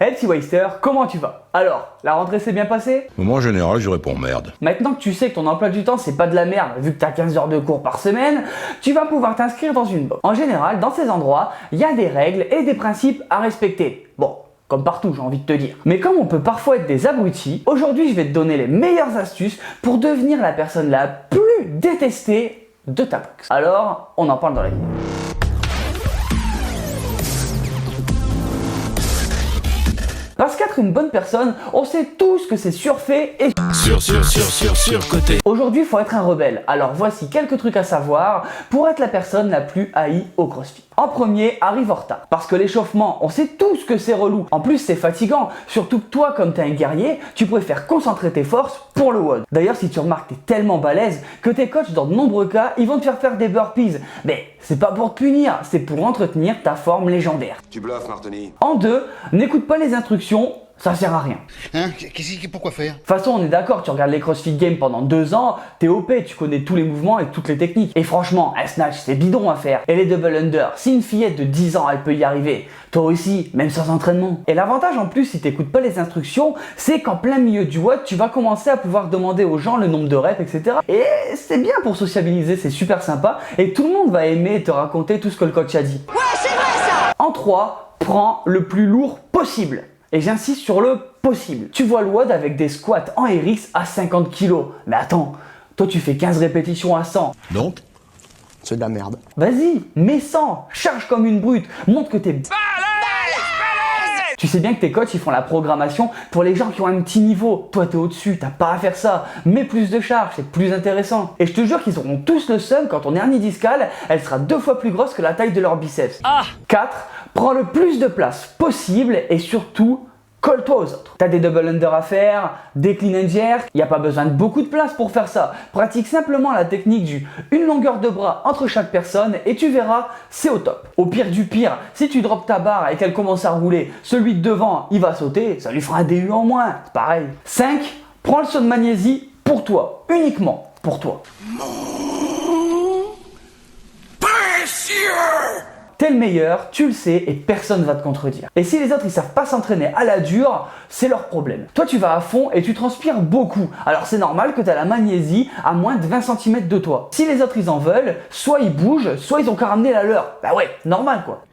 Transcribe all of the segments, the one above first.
Hey petit Waster, comment tu vas? Alors, la rentrée s'est bien passée? Moi en général je réponds merde. Maintenant que tu sais que ton emploi du temps c'est pas de la merde, vu que t'as 15 heures de cours par semaine, tu vas pouvoir t'inscrire dans une box. En général, dans ces endroits, il y a des règles et des principes à respecter. Bon, comme partout j'ai envie de te dire. Mais comme on peut parfois être des abrutis, aujourd'hui je vais te donner les meilleures astuces pour devenir la personne la plus détestée de ta box. Alors, on en parle dans la vidéo. Parce qu'être une bonne personne, on sait tous que c'est surfait et surcoté. Aujourd'hui, il faut être un rebelle. Alors voici quelques trucs à savoir pour être la personne la plus haïe au CrossFit. En premier, arrive en retard. Parce que l'échauffement, on sait tous que c'est relou. En plus, c'est fatigant. Surtout que toi, comme t'es un guerrier, tu préfères concentrer tes forces pour le WOD. D'ailleurs, si tu remarques, t'es tellement balèze que tes coachs, dans de nombreux cas, ils vont te faire des burpees. Mais c'est pas pour te punir, c'est pour entretenir ta forme légendaire. Tu bluffes, Martoni. En deux, n'écoute pas les instructions. Ça sert à rien. Hein? Pourquoi faire? De toute façon, on est d'accord, tu regardes les CrossFit Games pendant 2 ans, t'es OP, tu connais tous les mouvements et toutes les techniques. Et franchement, un snatch, c'est bidon à faire. Et les double under, si une fillette de 10 ans, elle peut y arriver, toi aussi, même sans entraînement. Et l'avantage en plus, si t'écoutes pas les instructions, c'est qu'en plein milieu du WOD, tu vas commencer à pouvoir demander aux gens le nombre de reps, etc. Et c'est bien pour sociabiliser, c'est super sympa. Et tout le monde va aimer te raconter tout ce que le coach a dit. Ouais, c'est vrai ça! En 3, prends le plus lourd possible. Et j'insiste sur le possible. Tu vois le WOD avec des squats en RX à 50 kg. Mais attends, toi tu fais 15 répétitions à 100. Donc C'est de la merde. Vas-y, mets 100, charge comme une brute, montre que t'es balèze. Tu sais bien que tes coachs ils font la programmation pour les gens qui ont un petit niveau. Toi t'es au-dessus, t'as pas à faire ça. Mets plus de charge, c'est plus intéressant. Et je te jure qu'ils auront tous le seum quand ton hernie discale, elle sera 2 fois plus grosse que la taille de leur biceps. 4, prends le plus de place possible et surtout, colle-toi aux autres. T'as des double under à faire, des clean and jerk, il n'y a pas besoin de beaucoup de place pour faire ça. Pratique simplement la technique du une longueur de bras entre chaque personne et tu verras, c'est au top. Au pire du pire, si tu drops ta barre et qu'elle commence à rouler, celui de devant, il va sauter, ça lui fera un DU en moins, c'est pareil. 5, prends le saut de magnésie pour toi, uniquement pour toi. T'es le meilleur, tu le sais et personne va te contredire. Et si les autres ils savent pas s'entraîner à la dure, c'est leur problème. Toi tu vas à fond et tu transpires beaucoup. Alors c'est normal que tu as la magnésie à moins de 20 cm de toi. Si les autres ils en veulent, soit ils bougent, soit ils ont qu'à ramener la leur. Bah ouais, normal quoi.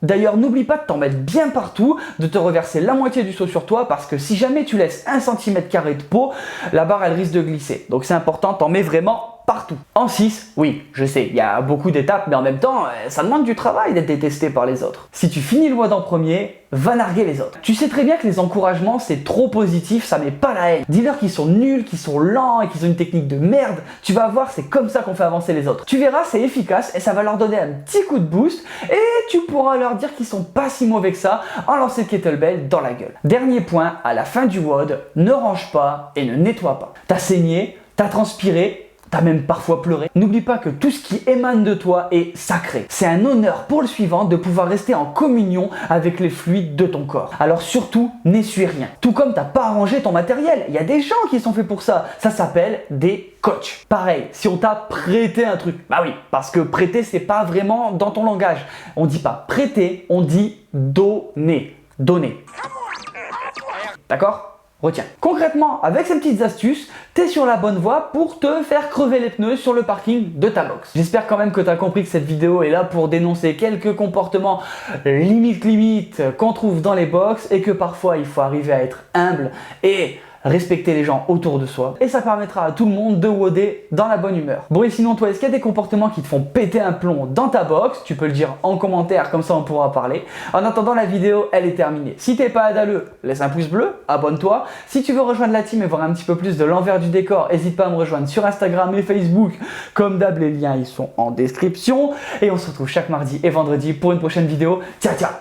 D'ailleurs, n'oublie pas de t'en mettre bien partout, de te reverser la moitié du seau sur toi parce que si jamais tu laisses 1 cm² de peau, la barre elle risque de glisser. Donc c'est important, t'en mets vraiment partout. En 6, oui, je sais, il y a beaucoup d'étapes, mais en même temps, ça demande du travail d'être détesté par les autres. Si tu finis le WOD en premier, va narguer les autres. Tu sais très bien que les encouragements, c'est trop positif, ça met pas la haine. Dis-leur qu'ils sont nuls, qu'ils sont lents et qu'ils ont une technique de merde. Tu vas voir, c'est comme ça qu'on fait avancer les autres. Tu verras, c'est efficace et ça va leur donner un petit coup de boost et tu pourras leur dire qu'ils sont pas si mauvais que ça en lançant le kettlebell dans la gueule. Dernier point, à la fin du WOD, ne range pas et ne nettoie pas. T'as saigné, t'as transpiré, t'as même parfois pleuré. N'oublie pas que tout ce qui émane de toi est sacré. C'est un honneur pour le suivant de pouvoir rester en communion avec les fluides de ton corps. Alors surtout, n'essuie rien. Tout comme t'as pas arrangé ton matériel. Il y a des gens qui sont faits pour ça. Ça s'appelle des coachs. Pareil, si on t'a prêté un truc. Bah oui, parce que prêter, c'est pas vraiment dans ton langage. On dit pas prêter, on dit donner. Donner. D'accord ? Retiens. Concrètement, avec ces petites astuces, t'es sur la bonne voie pour te faire crever les pneus sur le parking de ta box. J'espère quand même que t'as compris que cette vidéo est là pour dénoncer quelques comportements limite qu'on trouve dans les box et que parfois il faut arriver à être humble et respecter les gens autour de soi et ça permettra à tout le monde de WODer dans la bonne humeur. Bon et sinon toi, est-ce qu'il y a des comportements qui te font péter un plomb dans ta box? Tu peux le dire en commentaire, comme ça on pourra parler. En attendant, la vidéo elle est terminée. Si t'es pas adaleux, laisse un pouce bleu, abonne-toi. Si tu veux rejoindre la team et voir un petit peu plus de l'envers du décor, n'hésite pas à me rejoindre sur Instagram et Facebook. Comme d'hab, les liens ils sont en description et on se retrouve chaque mardi et vendredi pour une prochaine vidéo. Ciao ciao.